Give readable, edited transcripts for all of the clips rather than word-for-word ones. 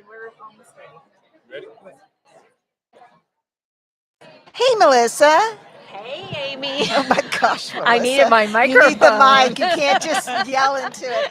and we're almost ready. Ready? Hey, Melissa. Hey, Amy. Oh my gosh, Melissa. I needed my You need the microphone. mic. You can't just yell into it.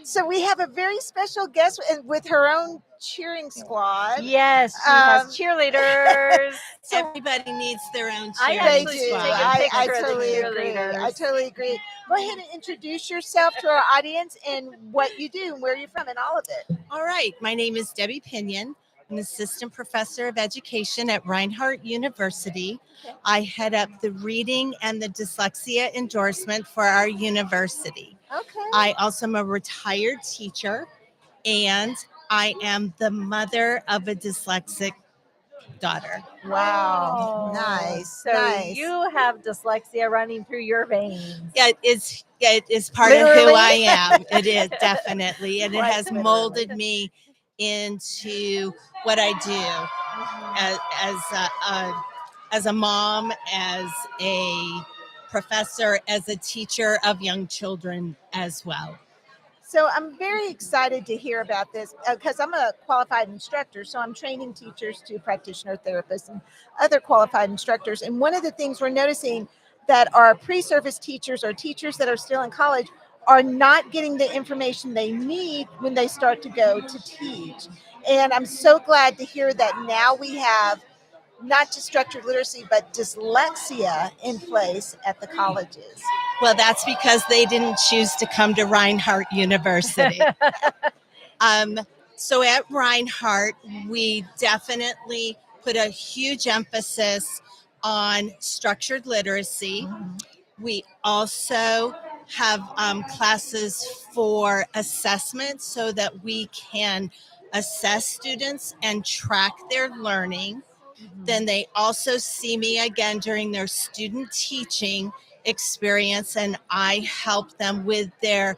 So we have a very special guest with her own cheering squad. Yes, she Um, has cheerleaders. So Everybody needs their own I cheering they actually do. should squad. take a I picture of the totally agree. cheerleaders. I totally agree. Go ahead and introduce yourself to our audience and what you do and where you're from and all of it. All right, my name is Debby Pinion. I'm assistant professor of education at Reinhardt University. Okay. I head up the reading and the dyslexia endorsement for our university. Okay. I also am a retired teacher, and I am the mother of a dyslexic daughter. Wow. Oh, Nice. So Nice. you have dyslexia running through your veins. Yeah, it is part of who Literally? I am. It is definitely, and it Quite has literally. molded me into what I do as a mom, as a professor, as a teacher of young children as well. So I'm very excited to hear about this because I'm a qualified instructor. So I'm training teachers to practitioner therapists and other qualified instructors. And one of the things we're noticing that our pre-service teachers or teachers that are still in college are not getting the information they need when they start to go to teach. And I'm so glad to hear that now we have not just structured literacy, but dyslexia in place at the colleges. Well, that's because they didn't choose to come to Reinhardt University. So at Reinhardt, we definitely put a huge emphasis on structured literacy. We also have classes for assessment so that we can assess students and track their learning. Then they also see me again during their student teaching experience, and I help them with their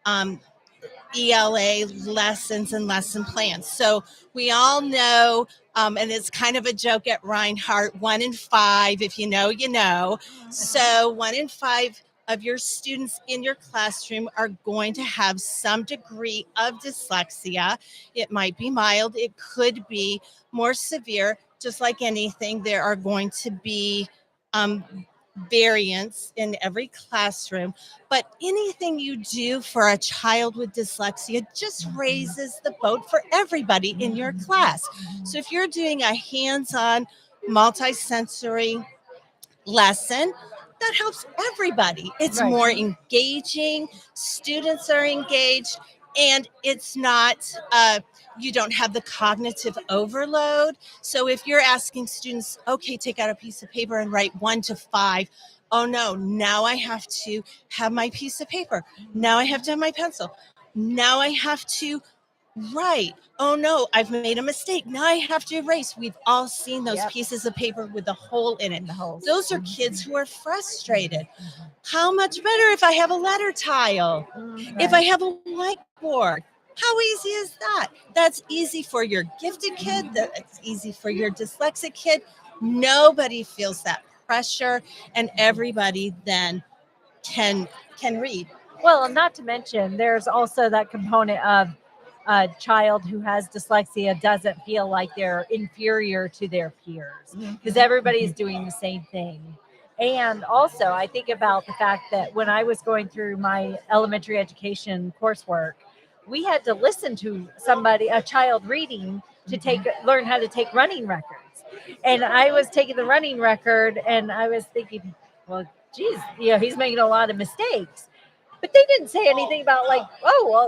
ELA lessons and lesson plans. So we all know, and it's kind of a joke at Reinhardt, 1 in 5, if you know, you know. So 1 in 5 of your students in your classroom are going to have some degree of dyslexia. It might be mild, it could be more severe. Just like anything, there are going to be variance in every classroom, but anything you do for a child with dyslexia just raises the boat for everybody in your class. So if you're doing a hands-on multisensory lesson, that helps everybody. It's Right. more engaging, students are engaged, and it's not you don't have the cognitive overload. So if you're asking students, okay, take out a piece of paper and write 1 to 5, oh no, now I have to have my piece of paper, now I have to have my pencil, now I have to write, oh no, I've made a mistake, now I have to erase. We've all seen those Yep. pieces of paper with a hole in it. The holes. Those are kids who are frustrated. How much better if I have a letter tile, if I have a whiteboard? How easy is that? That's easy for your gifted kid, that's easy for your dyslexic kid. Nobody feels that pressure, and everybody then can read. Well, not to mention, there's also that component of a child who has dyslexia doesn't feel like they're inferior to their peers because everybody's doing the same thing. And also, I think about the fact that when I was going through my elementary education coursework, we had to listen to a child reading to learn how to take running records. And I was taking the running record and I was thinking, well, geez, he's making a lot of mistakes. But they didn't say anything about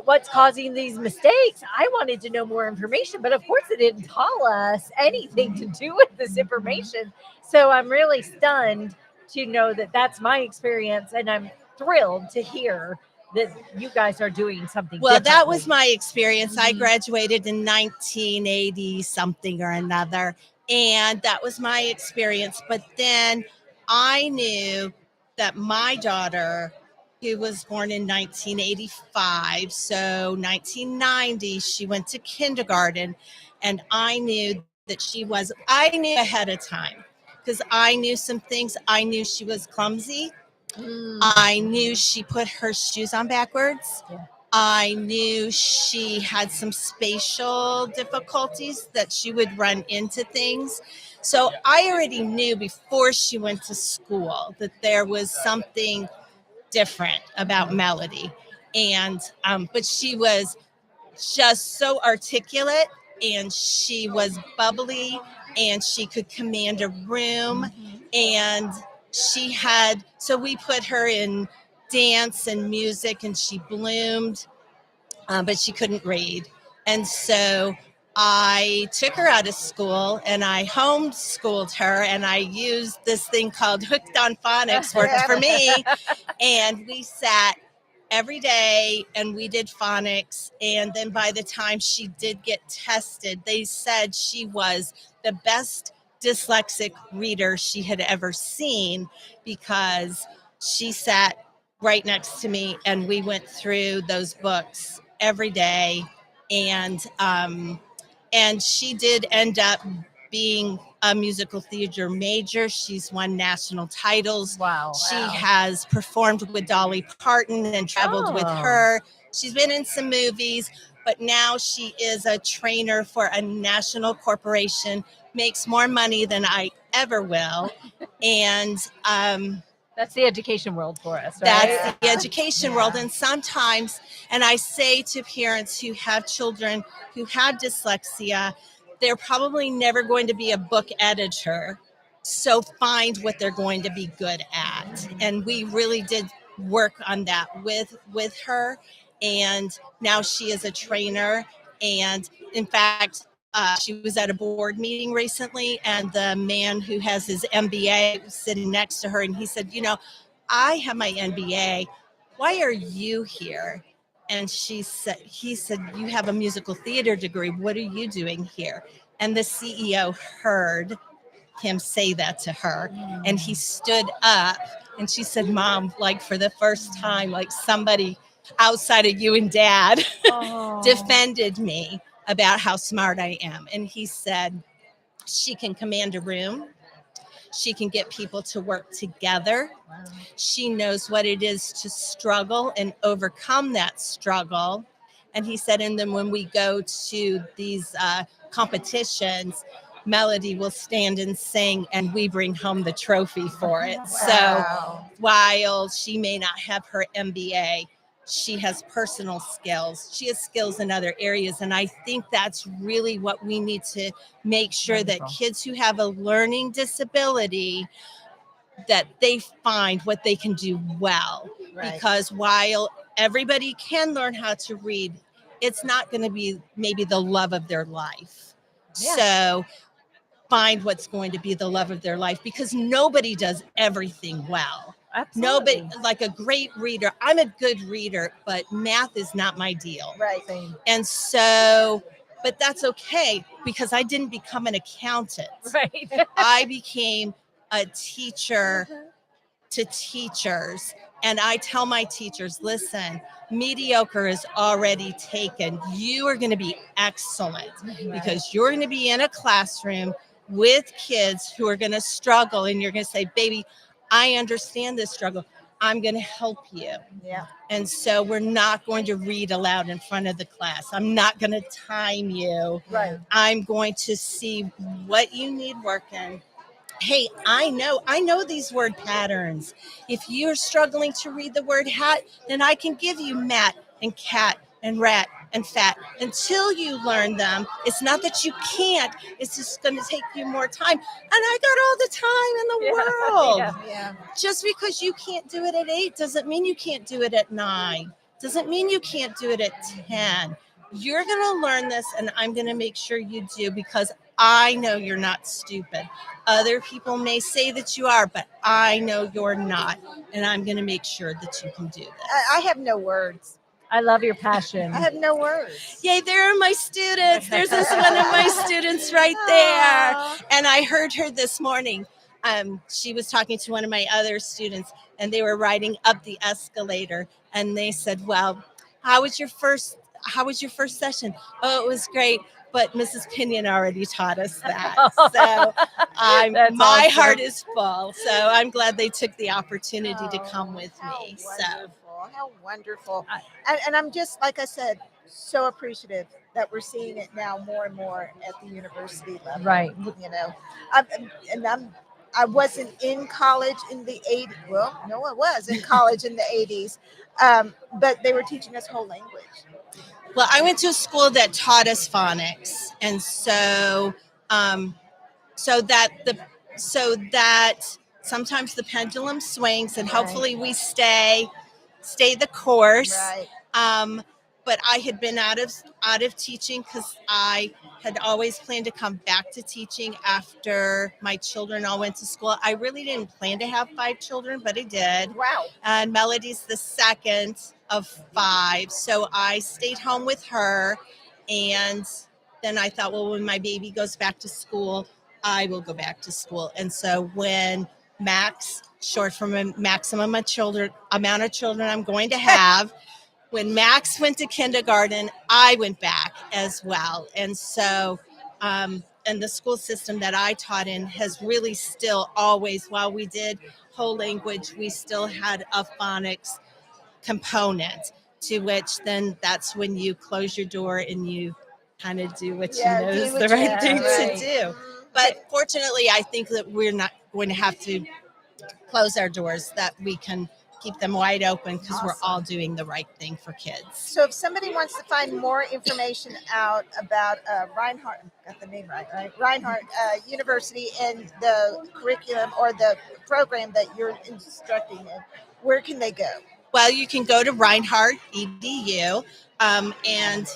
what's causing these mistakes. I wanted to know more information, but of course it didn't tell us anything to do with this information. So I'm really stunned to know that that's my experience, and I'm thrilled to hear that you guys are doing something Well, that differently. was my experience. I graduated in 1980 something or another, and that was my experience. But then I knew that my daughter, who was born in 1985, so 1990, she went to kindergarten, and I knew that I knew ahead of time because I knew some things. I knew she was clumsy. I knew she put her shoes on backwards. Yeah. I knew she had some spatial difficulties, that she would run into things. So I already knew before she went to school that there was something different about Melody. And but she was just so articulate, and she was bubbly, and she could command a room. And she had, so we put her in dance and music, and she bloomed, but she couldn't read. And so I took her out of school and I homeschooled her, and I used this thing called Hooked on Phonics, worked for me. And we sat every day and we did phonics. And then by the time she did get tested, they said she was the best dyslexic reader she had ever seen, because she sat right next to me and we went through those books every day. And she did end up being a musical theater major. She's won national titles. Wow. She has performed with Dolly Parton and traveled with her. She's been in some movies, but now she is a trainer for a national corporation, makes more money than I ever will. And that's the education world for us, right? That's the education world. And sometimes, and I say to parents who have children who have dyslexia, they're probably never going to be a book editor. So find what they're going to be good at. And we really did work on that with her. And now she is a trainer. And in fact, she was at a board meeting recently, and the man who has his MBA was sitting next to her, and he said, I have my MBA. Why are you here? And he said, you have a musical theater degree. What are you doing here? And the CEO heard him say that to her, and he stood up, and she said, Mom, like for the first time, like somebody outside of you and Dad defended me about how smart I am. And he said, she can command a room. She can get people to work together. Wow. She knows what it is to struggle and overcome that struggle. And he said, and then when we go to these competitions, Melody will stand and sing, and we bring home the trophy for it. Wow. So while she may not have her MBA, she has personal skills. She has skills in other areas. And I think that's really what we need to make sure that kids who have a learning disability, that they find what they can do well. Right. Because while everybody can learn how to read, it's not going to be maybe the love of their life. Yeah. So find what's going to be the love of their life, because nobody does everything well. Absolutely. Nobody, like a great reader. I'm a good reader, but math is not my deal. Right. And so, but that's okay, because I didn't become an accountant. Right. I became a teacher to teachers. And I tell my teachers, listen, mediocre is already taken. You are going to be excellent, because you're going to be in a classroom with kids who are going to struggle. And you're going to say, baby, I understand this struggle. I'm going to help you. Yeah. And so we're not going to read aloud in front of the class. I'm not going to time you. Right. I'm going to see what you need working. Hey, I know these word patterns. If you're struggling to read the word hat, then I can give you mat and cat and rat and fat until you learn them. It's not that you can't, it's just going to take you more time. And I got all the time in the world. Yeah. Just because you can't do it at 8 doesn't mean you can't do it at 9. Doesn't mean you can't do it at 10. You're going to learn this, and I'm going to make sure you do, because I know you're not stupid. Other people may say that you are, but I know you're not. And I'm going to make sure that you can do this. I have no words. I love your passion. I have no words. Yay, there are my students. There's this one of my students right there. And I heard her this morning. She was talking to one of my other students, and they were riding up the escalator. And they said, well, how was your first session? Oh, it was great. But Mrs. Pinion already taught us that. So my heart is full. So I'm glad they took the opportunity to come with me. So how wonderful. I- And I'm just, like I said, so appreciative that we're seeing it now more and more at the university level. Right. You know, I'm, and I wasn't in college in the 80s. Well, no, I was in college in the 80s. But they were teaching us whole language. Well, I went to a school that taught us phonics, and um, so that the so that sometimes the pendulum swings, and hopefully we stay the course. Right. Um, but I had been out of teaching because I had always planned to come back to teaching after my children all went to school. I really didn't plan to have 5 children, but I did. Wow. And Melody's the second of 5, so I stayed home with her. And then I thought, well, when my baby goes back to school, I will go back to school. And so when Max, short for maximum amount of children I'm going to have, when Max went to kindergarten, I went back as well. And so, and the school system that I taught in has really still always, while we did whole language, we still had a phonics component, to which then that's when you close your door and you kind of do what you know is the right thing to do. But fortunately, I think that we're not going to have to close our doors, that we can keep them wide open because we're all doing the right thing for kids. So if somebody wants to find more information out about Reinhardt, got the name right? Reinhardt University and the curriculum or the program that you're instructing in, where can they go? Well, you can go to Reinhardt EDU and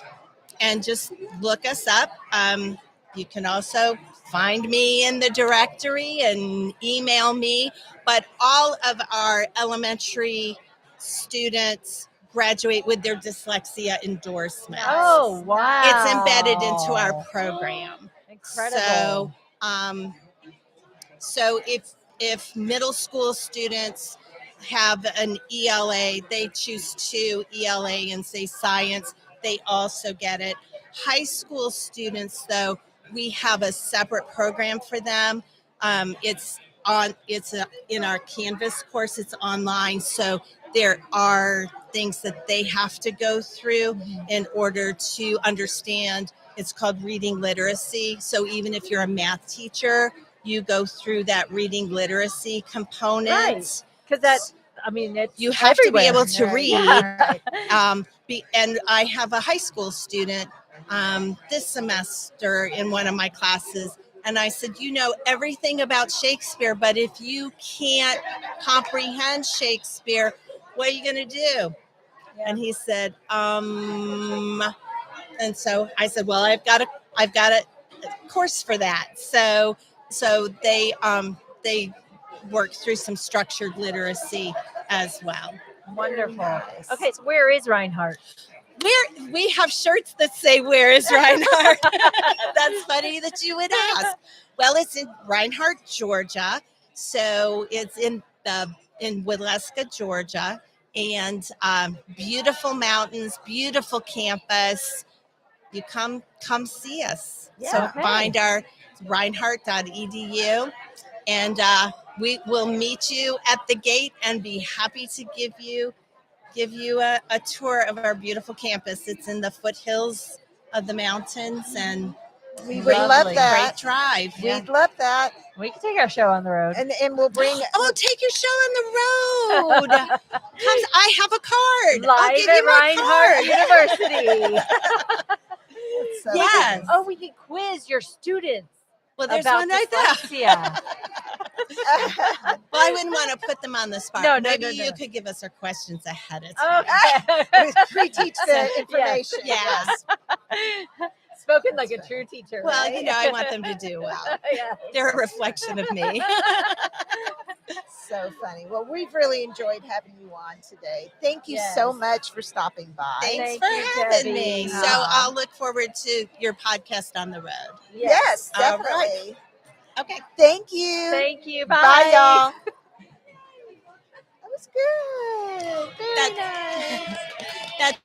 just look us up. You can also find me in the directory and email me. But all of our elementary students graduate with their dyslexia endorsement. Oh, wow. It's embedded into our program. Incredible. So if middle school students have an ELA, they choose to ELA and say science, they also get it. High school students, though, we have a separate program for them. In our Canvas course, it's online, so there are things that they have to go through in order to understand. It's called reading literacy. So even if you're a math teacher, you go through that reading literacy component. Right. Because that's, I mean, it's you have everywhere. to be able to read. Yeah. And I have a high school student this semester in one of my classes, and I said, you know everything about Shakespeare, but if you can't comprehend Shakespeare, what are you going to do? Yeah. And he said, and so I said, well, I've got a course for that. So they work through some structured literacy as well. Wonderful. Nice. Okay, so where is Reinhardt? We have shirts that say, where is Reinhardt? That's funny that you would ask. Well, it's in Reinhardt, Georgia. So it's in Waleska, Georgia, and beautiful mountains, beautiful campus. You come see us. Yeah. So Okay. find our reinhardt.edu, and we will meet you at the gate and be happy to give you a tour of our beautiful campus. It's in the foothills of the mountains, and We would love that. Great drive. We'd love that. We can take our show on the road. And we'll bring Take your show on the road. I have a card. I'll Live give at you my Reinhardt card. University. so Yes. Oh, we can quiz your students Well, there's about one right there. dyslexia. Well, I wouldn't want to put them on the spot. No, Maybe no. you could give us our questions ahead of time. Okay. we teach the information. Yes. Spoken like a true teacher. Well, right? I want them to do well. Yeah. They're a reflection of me. So funny. Well, we've really enjoyed having you on today. Thank you Yes. so much for stopping by. Thanks Thank for you, having Debbie. me. So Aw. I'll look forward to your podcast on the road. Yes, All right. definitely. Okay. Thank you. Thank you. Bye. Bye, y'all. That was good. Very That- nice. That's